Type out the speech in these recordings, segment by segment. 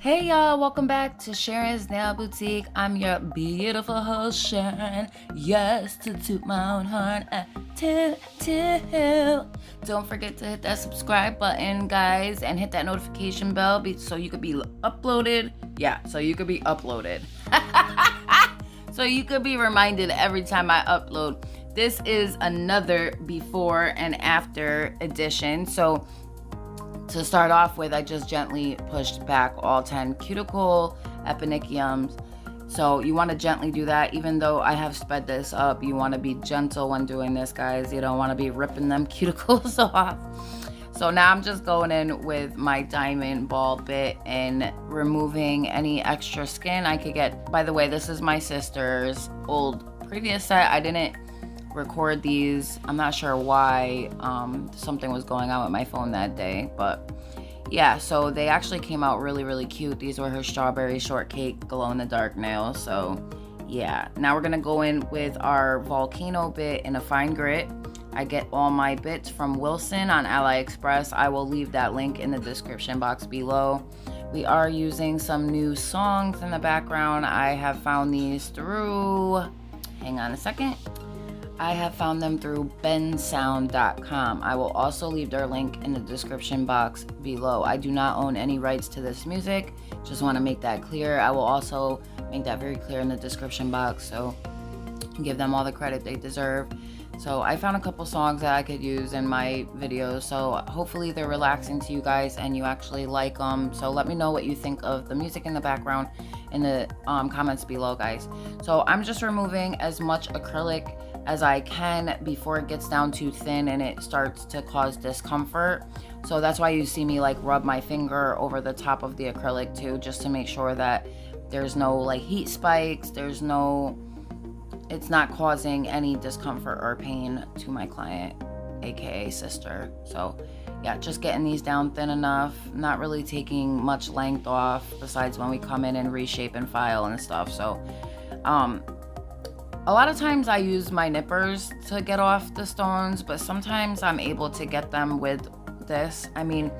Hey y'all, welcome back to Sharon's Nail Boutique. I'm your beautiful host, Sharon. Yes, to toot my own horn. Don't forget to hit that subscribe button, guys, and hit that notification bell so you could be uploaded. Yeah, so you could be uploaded. So you could be reminded every time I upload. This is another before and after edition. So to start off with, I just gently pushed back all 10 cuticle eponychiums. So you want to gently do that. Even though I have sped this up, you want to be gentle when doing this, guys. You don't want to be ripping them cuticles off. So now I'm just going in with my diamond ball bit and removing any extra skin I could get. By the way, this is my sister's old previous set. I didn't record these. I'm not sure why. Something was going on with my phone that day, but yeah, so they actually came out really cute. These were her strawberry shortcake glow-in-the-dark nails. So yeah, now we're gonna go in with our Volcano Bit in a fine grit. I get all my bits from Wilson on AliExpress. I will leave that link in the description box below. We are using some new songs in the background. I have found these through, hang on a second, I have found them through bensound.com. I will also leave their link in the description box below. I do not own any rights to this music. Just want to make that clear. I will also make that very clear in the description box, so give them all the credit they deserve. So I found a couple songs that I could use in my videos, so hopefully they're relaxing to you guys and you actually like them. So let me know what you think of the music in the background in the comments below, guys. So I'm just removing as much acrylic as I can before it gets down too thin and it starts to cause discomfort. So that's why you see me like rub my finger over the top of the acrylic too, just to make sure that there's no like heat spikes, it's not causing any discomfort or pain to my client, aka sister. So yeah, just getting these down thin enough, not really taking much length off besides when we come in and reshape and file and stuff. So a lot of times I use my nippers to get off the stones, but sometimes I'm able to get them with this. I mean,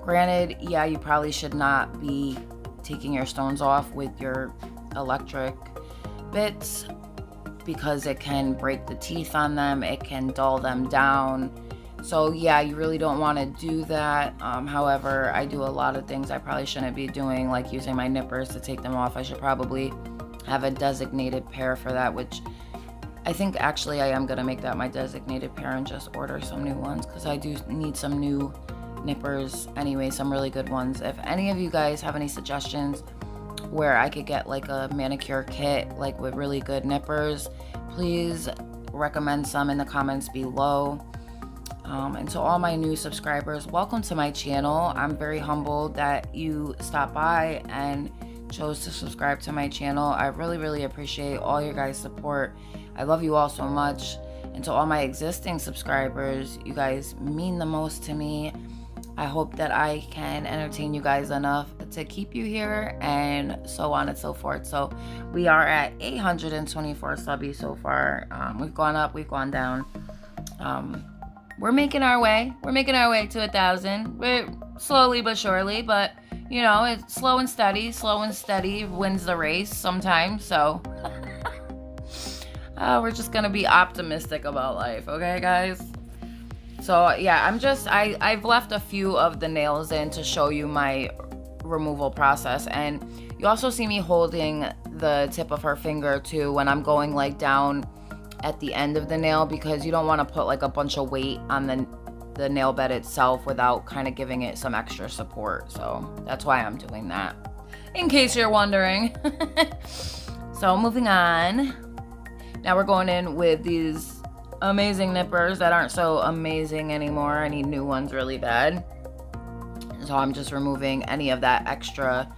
granted, yeah, you probably should not be taking your stones off with your electric bits because it can break the teeth on them, it can dull them down. So yeah, you really don't want to do that. However, I do a lot of things I probably shouldn't be doing, like using my nippers to take them off. I should probably have a designated pair for that, which I think actually I am gonna make that my designated pair and just order some new ones, because I do need some new nippers anyway, some really good ones. If any of you guys have any suggestions where I could get like a manicure kit like with really good nippers, please recommend some in the comments below. And to all my new subscribers, welcome to my channel. I'm very humbled that you stopped by and chose to subscribe to my channel. I really appreciate all your guys' support. I love you all so much. And to all my existing subscribers, you guys mean the most to me. I hope that I can entertain you guys enough to keep you here, and so on and so forth. So we are at 824 subbies so far. We've gone up, we've gone down. We're making our way. We're making our way to 1,000. We're slowly but surely, but you know, it's slow and steady. Slow and steady wins the race sometimes. So we're just gonna be optimistic about life, okay, guys? So yeah, I've left a few of the nails in to show you my removal process, and you also see me holding the tip of her finger too when I'm going like down at the end of the nail, because you don't want to put like a bunch of weight on the nail bed itself without kind of giving it some extra support. So that's why I'm doing that, in case you're wondering. So moving on, now we're going in with these amazing nippers that aren't so amazing anymore. I need new ones really bad. So I'm just removing any of that extra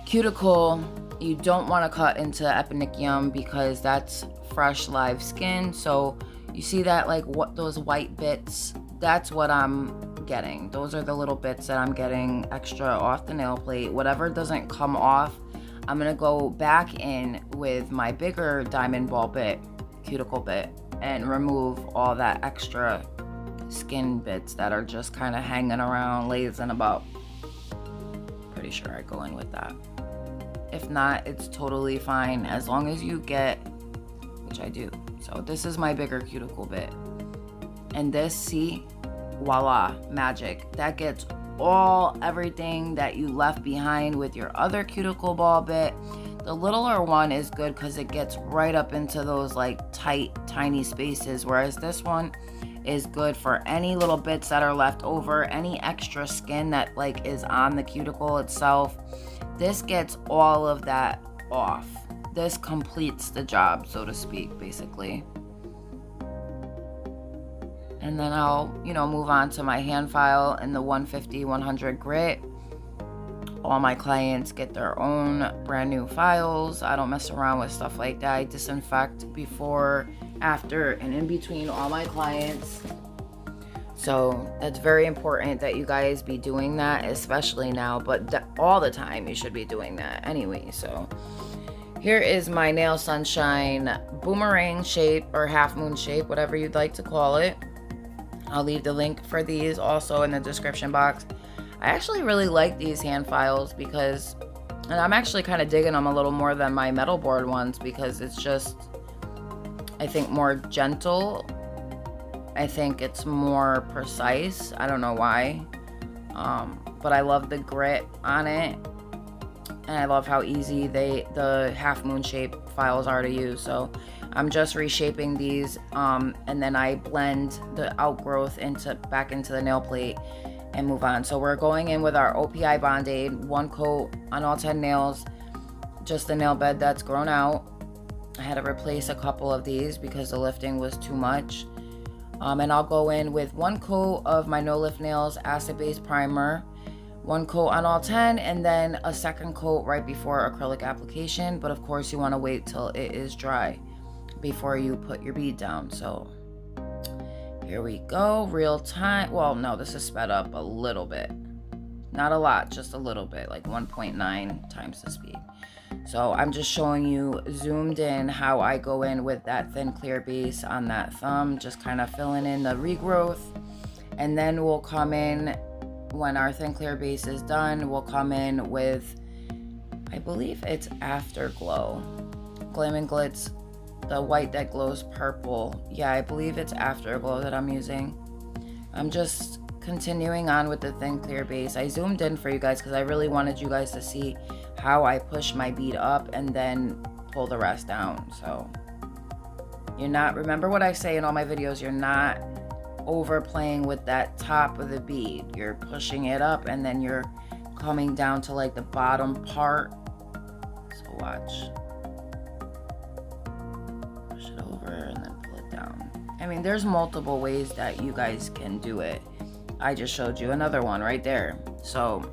cuticle. You don't want to cut into eponychium because that's fresh live skin. So you see that, like, what those white bits, that's what I'm getting. Those are the little bits that I'm getting extra off the nail plate. Whatever doesn't come off, I'm gonna go back in with my bigger diamond ball bit, cuticle bit, and remove all that extra skin bits that are just kind of hanging around, lazing about. Pretty pretty sure I go in with that. If not, it's totally fine as long as you get, which I do. So this is my bigger cuticle bit. And this, see, voila, magic. That gets everything that you left behind with your other cuticle ball bit. The littler one is good because it gets right up into those like tight, tiny spaces, whereas this one is good for any little bits that are left over, any extra skin that like is on the cuticle itself. This gets all of that off. This completes the job, so to speak, basically. And then I'll, you know, move on to my hand file in the 150-100 grit. All my clients get their own brand new files. I don't mess around with stuff like that. I disinfect before, after, and in between all my clients. So that's very important that you guys be doing that, especially now, but all the time you should be doing that anyway. So here is my Nail Sunshine boomerang shape or half moon shape, whatever you'd like to call it. I'll leave the link for these also in the description box. I actually really like these hand files because, and I'm actually kind of digging them a little more than my metal board ones because it's just, I think, more gentle. I think it's more precise. I don't know why. But I love the grit on it. And I love how easy the half moon shape files are to use. So I'm just reshaping these, and then I blend the outgrowth back into the nail plate and move on. So we're going in with our OPI Band-Aid, 1 coat on all 10 nails, just the nail bed that's grown out. I had to replace a couple of these because the lifting was too much. And I'll go in with 1 coat of my No Lift Nails acid-based primer, 1 coat on all 10, and then a second coat right before acrylic application. But of course you want to wait till it is dry before you put your bead down. So here we go, real time. Well, no, this is sped up a little bit, not a lot, just a little bit, like 1.9 times the speed. So I'm just showing you zoomed in how I go in with that thin clear base on that thumb, just kind of filling in the regrowth. And then we'll come in, when our thin clear base is done, we'll come in with, I believe it's Afterglow, Glam and Glitz, the white that glows purple. Yeah, I believe it's Afterglow that I'm using. I'm just continuing on with the thin clear base. I zoomed in for you guys because I really wanted you guys to see how I push my bead up and then pull the rest down. So you're not, remember what I say in all my videos, you're not overplaying with that top of the bead. You're pushing it up and then you're coming down to like the bottom part. So watch. Push it over and then pull it down. I mean, there's multiple ways that you guys can do it. I just showed you another one right there. So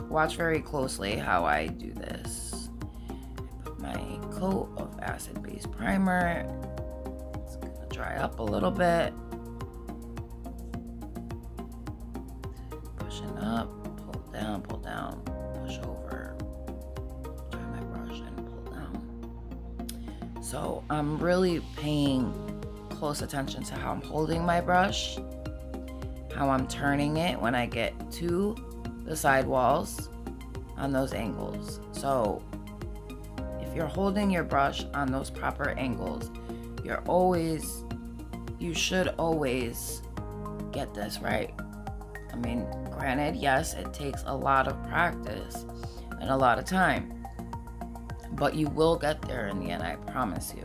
watch very closely how I do this. I put my coat of acid-based primer. It's gonna dry up a little bit. Pushing up, pull down, push over. Try my brush and pull down. So I'm really paying close attention to how I'm holding my brush, how I'm turning it when I get to the sidewalls on those angles. So if you're holding your brush on those proper angles, you should always get this right. I mean, granted, yes, it takes a lot of practice and a lot of time, but you will get there in the end, I promise you.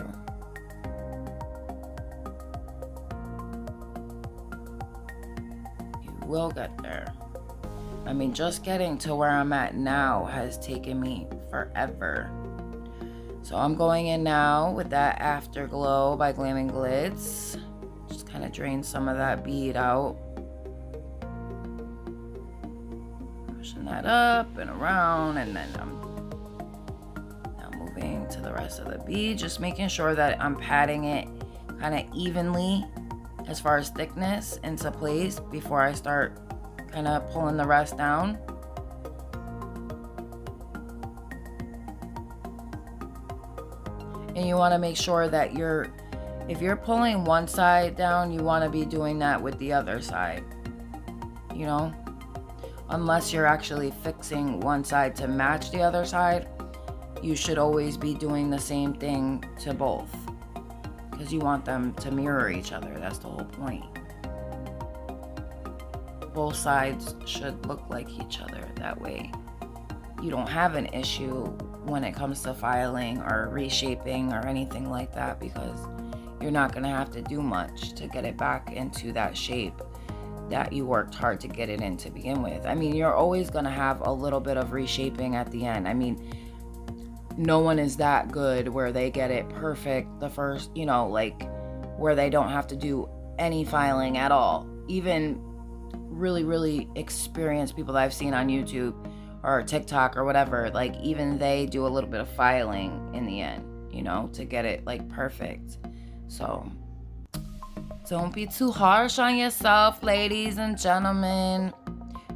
You will get there. I mean, just getting to where I'm at now has taken me forever. So I'm going in now with that Afterglow by Glam and Glitz. Just kind of drain some of that bead out. Pushing that up and around, and then I'm now moving to the rest of the bead, just making sure that I'm patting it kind of evenly as far as thickness into place before I start kind of pulling the rest down. And you want to make sure that if you're pulling one side down, you want to be doing that with the other side, you know? unless you're actually fixing one side to match the other side, you should always be doing the same thing to both, because you want them to mirror each other. That's the whole point. Both sides should look like each other. That way you don't have an issue when it comes to filing or reshaping or anything like that, because you're not going to have to do much to get it back into that shape that you worked hard to get it in to begin with. I mean, you're always going to have a little bit of reshaping at the end. I mean, no one is that good where they get it perfect the first, you know, like where they don't have to do any filing at all. Even really, really experienced people that I've seen on YouTube or TikTok or whatever, like even they do a little bit of filing in the end, you know, to get it like perfect. So don't be too harsh on yourself, ladies and gentlemen.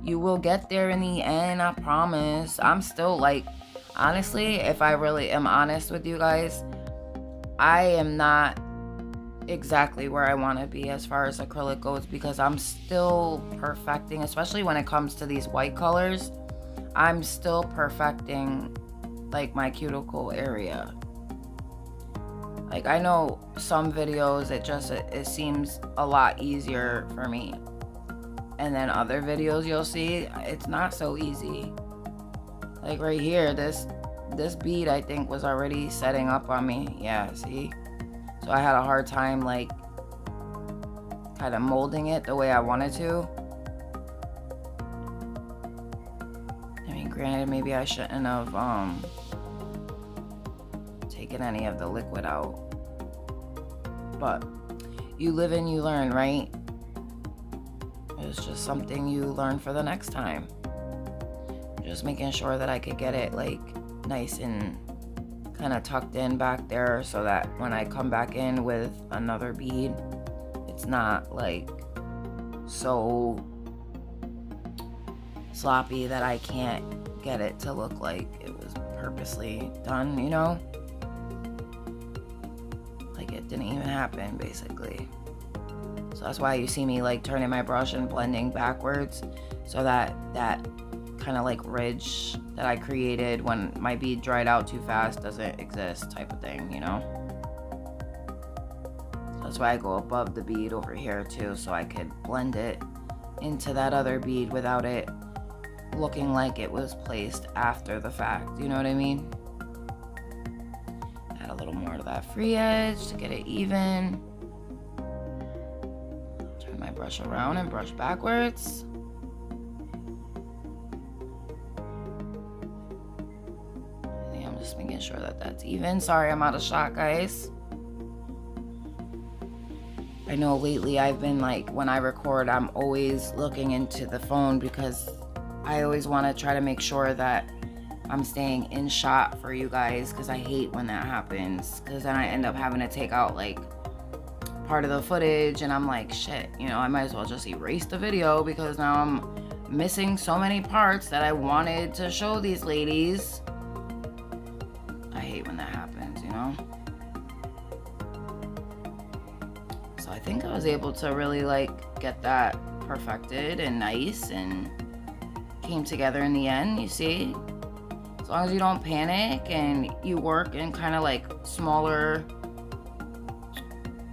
You will get there in the end, I promise. I'm still like, honestly, if I really am honest with you guys, I am not exactly where I want to be as far as acrylic goes, because I'm still perfecting, especially when it comes to these white colors. I'm still perfecting like my cuticle area. Like, I know some videos it seems a lot easier for me, and then other videos you'll see it's not so easy. Like right here, this bead I think was already setting up on me. Yeah, see? So I had a hard time like kind of molding it the way I wanted to. I mean, granted, maybe I shouldn't have taken any of the liquid out, but you live and you learn, right? It's just something you learn for the next time. Just making sure that I could get it like nice and kind of tucked in back there, so that when I come back in with another bead, it's not like so sloppy that I can't get it to look like it was purposely done, you know? Like it didn't even happen, basically. So that's why you see me like turning my brush and blending backwards, so that kind of like ridge that I created when my bead dried out too fast doesn't exist, type of thing, you know? So that's why I go above the bead over here too, so I could blend it into that other bead without it looking like it was placed after the fact, you know what I mean? Add a little more to that free edge to get it even. Turn my brush around and brush backwards. Just making sure that that's even. Sorry, I'm out of shot, guys. I know lately I've been like, when I record, I'm always looking into the phone, because I always want to try to make sure that I'm staying in shot for you guys, because I hate when that happens, because then I end up having to take out like part of the footage, and I'm like, shit, you know, I might as well just erase the video, because now I'm missing so many parts that I wanted to show these ladies. I hate when that happens, you know? So I think I was able to really like get that perfected and nice and came together in the end, you see? As long as you don't panic and you work in kind of like smaller,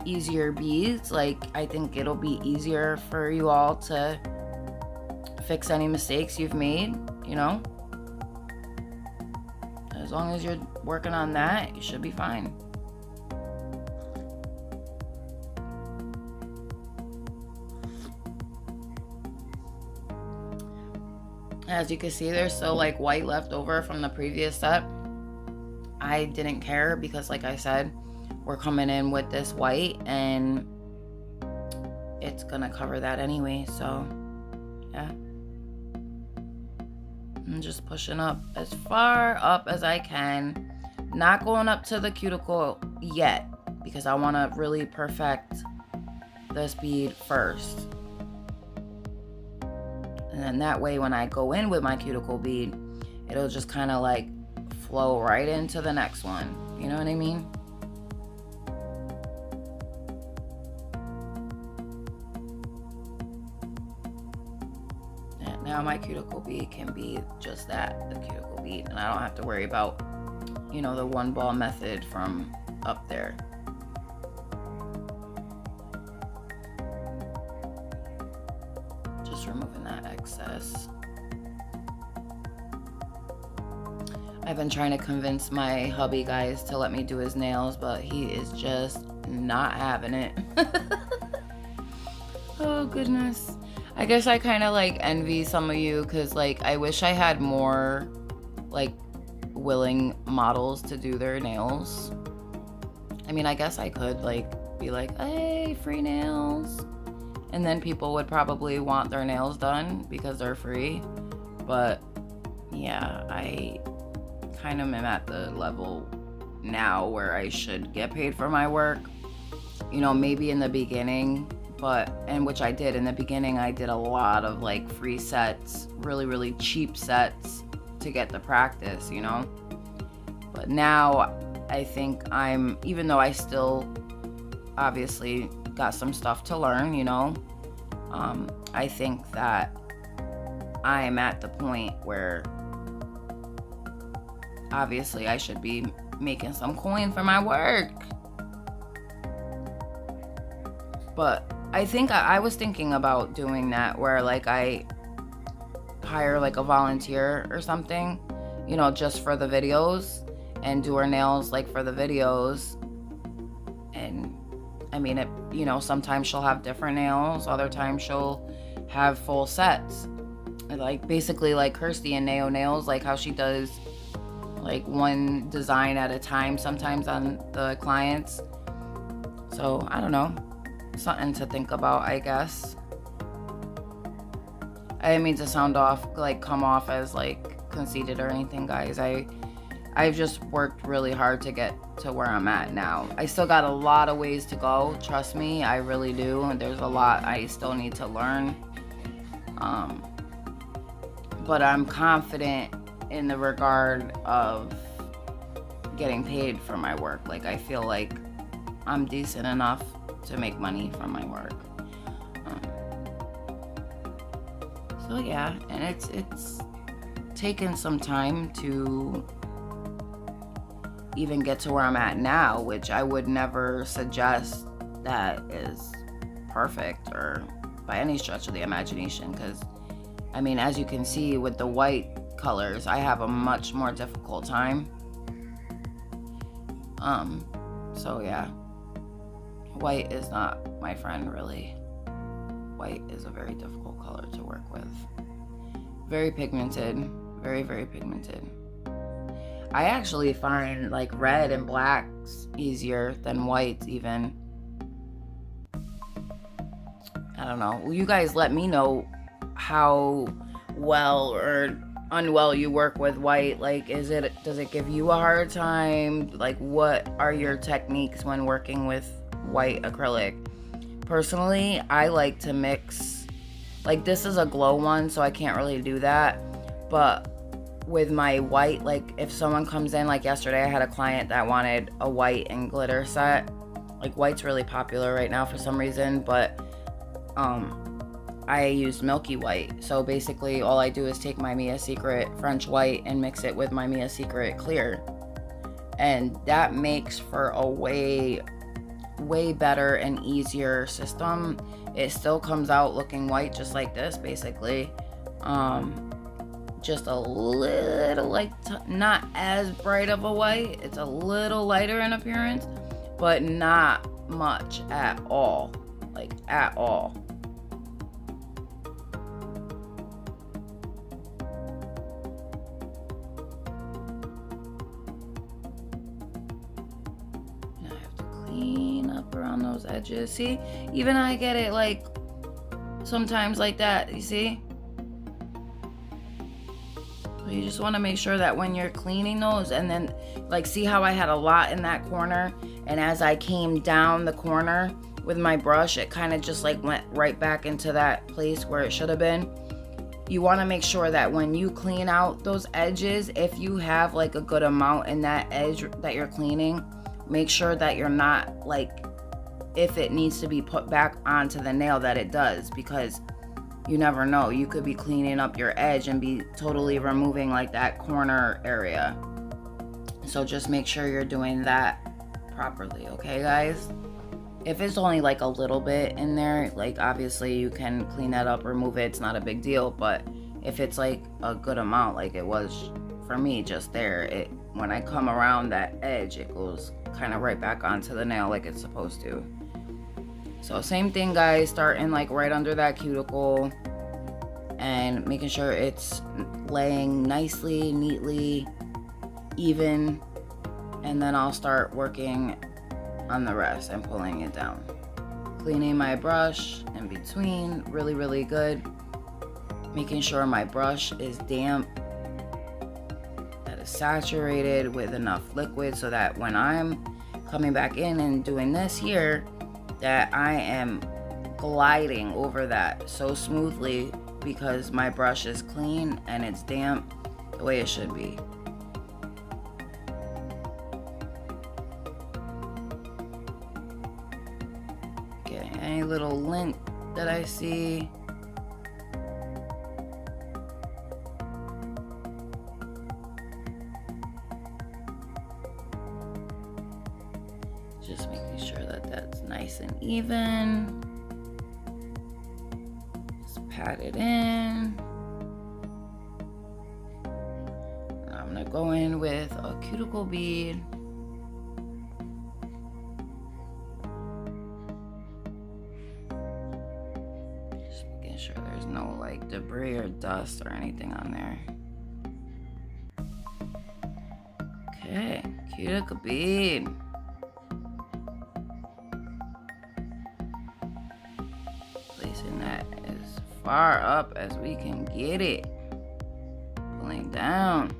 easier beads, like I think it'll be easier for you all to fix any mistakes you've made, you know? As long as you're working on that, you should be fine. As you can see, there's still like white left over from the previous set. I didn't care, because like I said, we're coming in with this white and it's gonna cover that anyway, so yeah. I'm just pushing up as far up as I can. Not going up to the cuticle yet, because I want to really perfect this bead first. And then that way when I go in with my cuticle bead, it'll just kind of like flow right into the next one. You know what I mean? now my cuticle bead can be just that, the cuticle bead, and I don't have to worry about, you know, the one ball method from up there. Just removing that excess. I've been trying to convince my hubby, guys, to let me do his nails, but he is just not having it. Oh goodness. I guess I kind of like envy some of you, because like I wish I had more like willing models to do their nails. I mean, I guess I could like be like, hey, free nails, and then people would probably want their nails done because they're free. But yeah, I kind of am at the level now where I should get paid for my work, you know, maybe in the beginning, and which I did in the beginning. I did a lot of like free sets, really cheap sets to get the practice, you know. But now I think even though I still obviously got some stuff to learn, you know, I think that I'm at the point where obviously I should be making some coin for my work. But I think I was thinking about doing that, where like I hire like a volunteer or something, you know, just for the videos, and do her nails like for the videos. And I mean, it, you know, sometimes she'll have different nails, other times she'll have full sets, like basically like Kirsty and Nao Nails, like how she does like one design at a time sometimes on the clients. So I don't know, something to think about, I guess. I didn't mean to come off as like conceited or anything, guys. I've just worked really hard to get to where I'm at now. I still got a lot of ways to go, trust me, I really do. And there's a lot I still need to learn. But I'm confident in the regard of getting paid for my work. Like I feel like I'm decent enough to make money from my work. So yeah, and it's taken some time to even get to where I'm at now, which I would never suggest that is perfect or by any stretch of the imagination, because I mean, as you can see with the white colors, I have a much more difficult time. So yeah, white is not my friend, really. White is a very difficult color to work with. Very pigmented, very pigmented. I actually find like red and blacks easier than whites even. I don't know. Well, you guys let me know how well or unwell you work with white. Like, does it give you a hard time? Like, what are your techniques when working with white acrylic? Personally, I like to mix, like this is a glow one, so I can't really do that. But with my white, like if someone comes in, like yesterday I had a client that wanted a white and glitter set. Like white's really popular right now for some reason, but I used milky white. So basically all I do is take my Mia Secret French white and mix it with my Mia Secret clear. And that makes for a way better and easier system. It still comes out looking white just like this, basically. Just a little, like, not as bright of a white. It's a little lighter in appearance, but not much at all. Like, at all. Now I have to clean up around those edges. See? Even I get it, like, sometimes like that. You see? You just want to make sure that when you're cleaning those, and then like see how I had a lot in that corner, and as I came down the corner with my brush, it kind of just like went right back into that place where it should have been. You want to make sure that when you clean out those edges, if you have like a good amount in that edge that you're cleaning, make sure that you're not, like, if it needs to be put back onto the nail, that it does, because you never know. You could be cleaning up your edge and be totally removing like that corner area. So just make sure you're doing that properly, okay guys? If it's only like a little bit in there, like obviously you can clean that up, remove it, it's not a big deal. But if it's like a good amount, like it was for me just there, when I come around that edge, it goes kind of right back onto the nail like it's supposed to. So same thing guys, starting like right under that cuticle and making sure it's laying nicely, neatly, even, and then I'll start working on the rest and pulling it down. Cleaning my brush in between, really good. Making sure my brush is damp, that is saturated with enough liquid so that when I'm coming back in and doing this here, that I am gliding over that so smoothly because my brush is clean and it's damp the way it should be. Okay, any little lint that I see, just making sure that that's nice and even. Just pat it in. I'm gonna go in with a cuticle bead. Just making sure there's no like debris or dust or anything on there. Okay, cuticle bead. Placing that as far up as we can get it. Pulling down.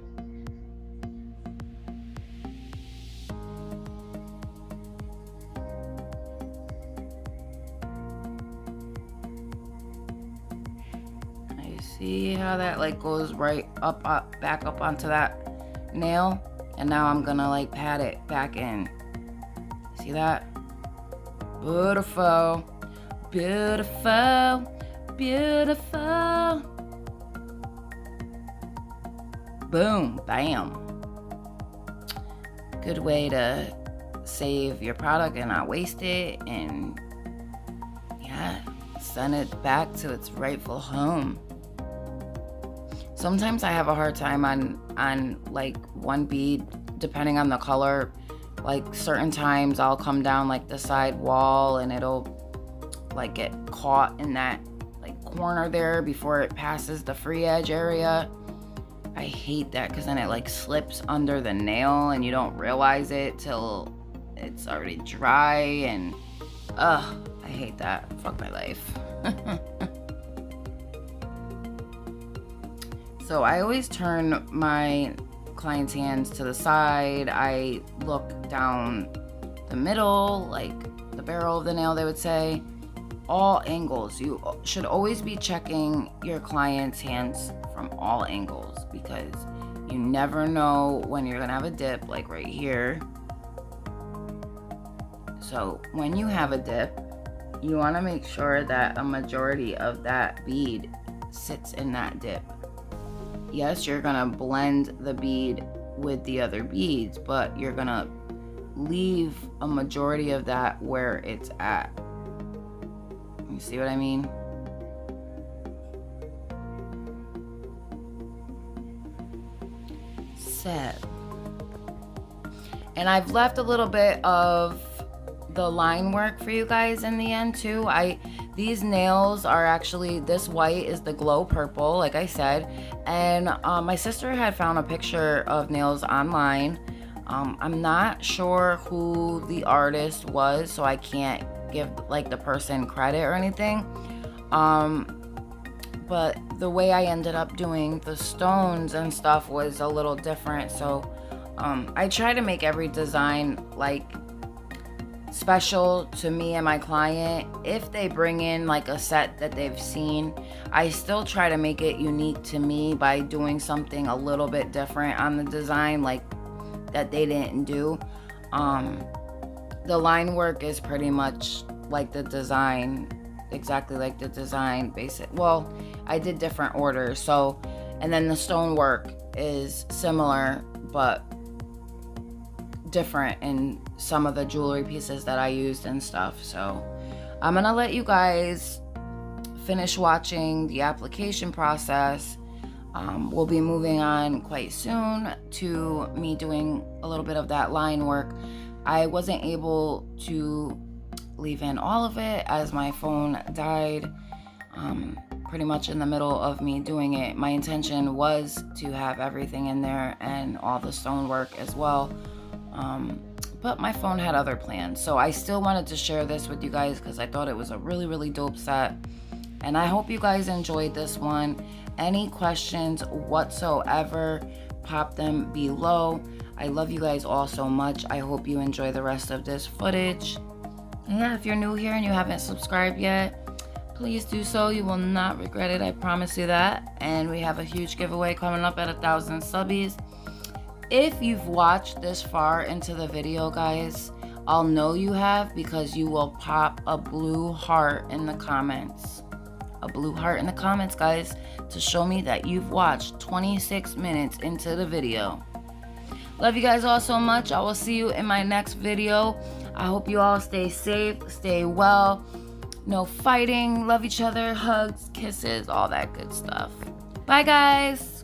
You see how that like goes right up, back up onto that nail? And now I'm gonna like pat it back in. See that? Beautiful. Beautiful. Beautiful. Boom. Bam. Good way to save your product and not waste it. And yeah, send it back to its rightful home. Sometimes I have a hard time on like one bead, depending on the color. Like certain times I'll come down like the side wall and it'll like get caught in that like corner there before it passes the free edge area. I hate that because then it like slips under the nail and you don't realize it till it's already dry, and I hate that. Fuck my life. So I always turn my client's hands to the side. I look down the middle, like the barrel of the nail, they would say. All angles. You should always be checking your client's hands from all angles because you never know when you're gonna have a dip, like right here. So when you have a dip, you want to make sure that a majority of that bead sits in that dip. Yes, you're gonna blend the bead with the other beads, but you're gonna leave a majority of that where it's at. You see what I mean? Set. And I've left a little bit of the line work for you guys in the end too. These nails are actually, this white is the glow purple, like I said, and my sister had found a picture of nails online. I'm not sure who the artist was, so I can't give like the person credit or anything, but the way I ended up doing the stones and stuff was a little different. So I try to make every design like special to me and my client. If they bring in like a set that they've seen, I still try to make it unique to me by doing something a little bit different on the design, like that they didn't do. The line work is pretty much like the design exactly like the design basic. Well, I did different orders. So, and then the stonework is similar, but different in some of the jewelry pieces that I used and stuff. So I'm gonna let you guys finish watching the application process. We'll be moving on quite soon to me doing a little bit of that line work. I wasn't able to leave in all of it as my phone died pretty much in the middle of me doing it. My intention was to have everything in there and all the stonework as well, but my phone had other plans. So I still wanted to share this with you guys because I thought it was a really dope set, and I hope you guys enjoyed this one. Any questions whatsoever, pop them below. I love you guys all so much. I hope you enjoy the rest of this footage. And yeah, if you're new here and you haven't subscribed yet, please do so. You will not regret it, I promise you that. And we have a huge giveaway coming up at 1,000 subbies. If you've watched this far into the video, guys, I'll know you have because you will pop a blue heart in the comments. A blue heart in the comments, guys, to show me that you've watched 26 minutes into the video. Love you guys all so much. I will see you in my next video. I hope you all stay safe, stay well, no fighting, love each other, hugs, kisses, all that good stuff. Bye, guys.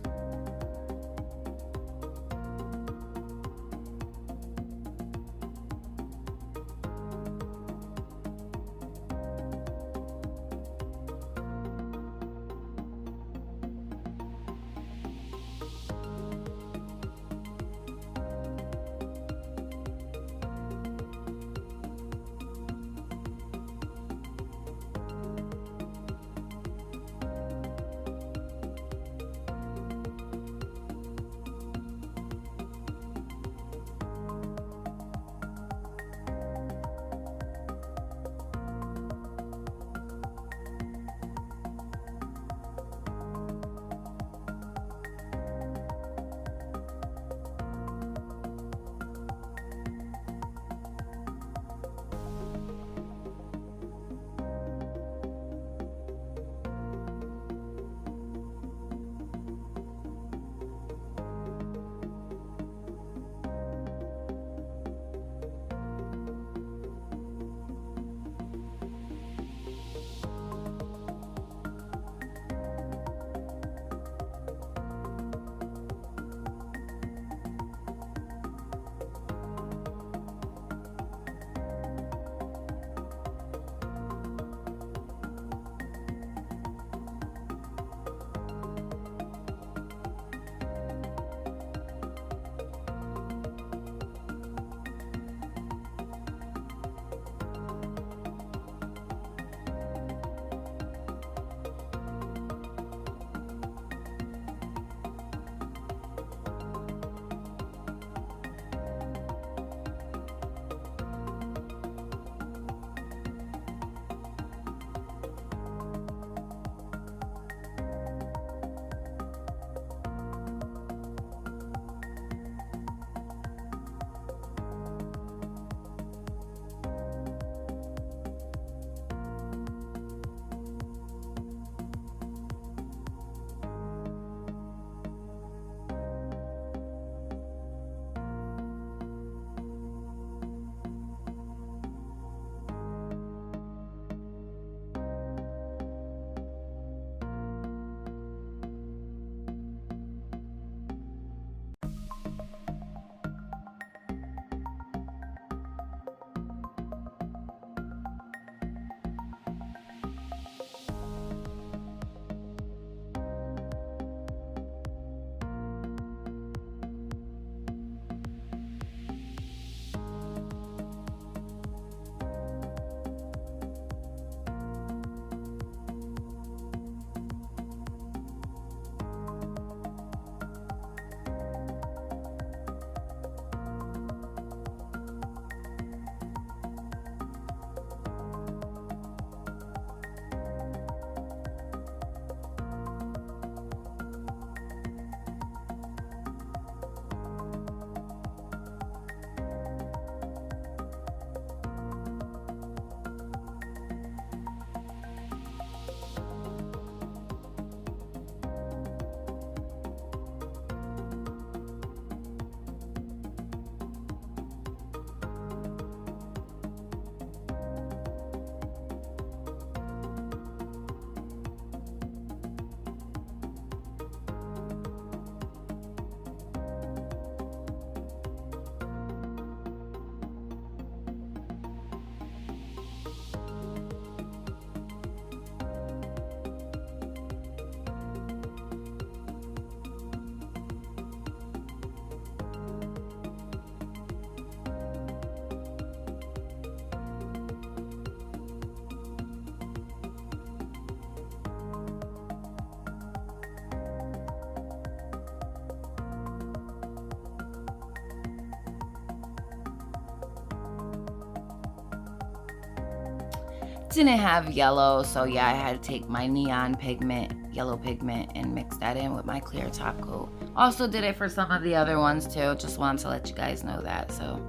didn't have yellow, so yeah, I had to take my neon pigment, yellow pigment, and mix that in with my clear top coat. Also did it for some of the other ones too. Just wanted to let you guys know that. So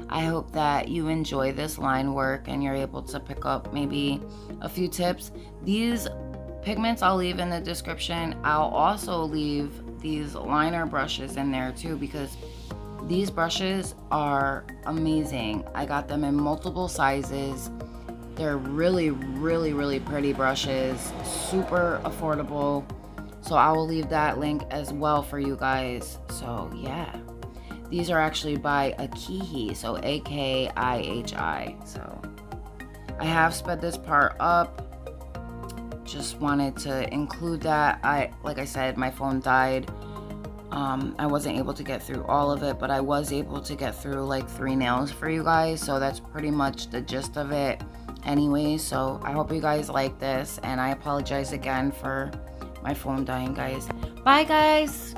I hope that you enjoy this line work and you're able to pick up maybe a few tips. These pigments I'll leave in the description. I'll also leave these liner brushes in there too, because these brushes are amazing. I got them in multiple sizes. They're really, really, really pretty brushes, super affordable. So I will leave that link as well for you guys. So yeah, these are actually by Akihi, so A-K-I-H-I. So I have sped this part up. Just wanted to include that. Like I said, my phone died. I wasn't able to get through all of it, but I was able to get through like 3 nails for you guys. So that's pretty much the gist of it anyway. So I hope you guys like this, and I apologize again for my phone dying, guys. Bye, guys.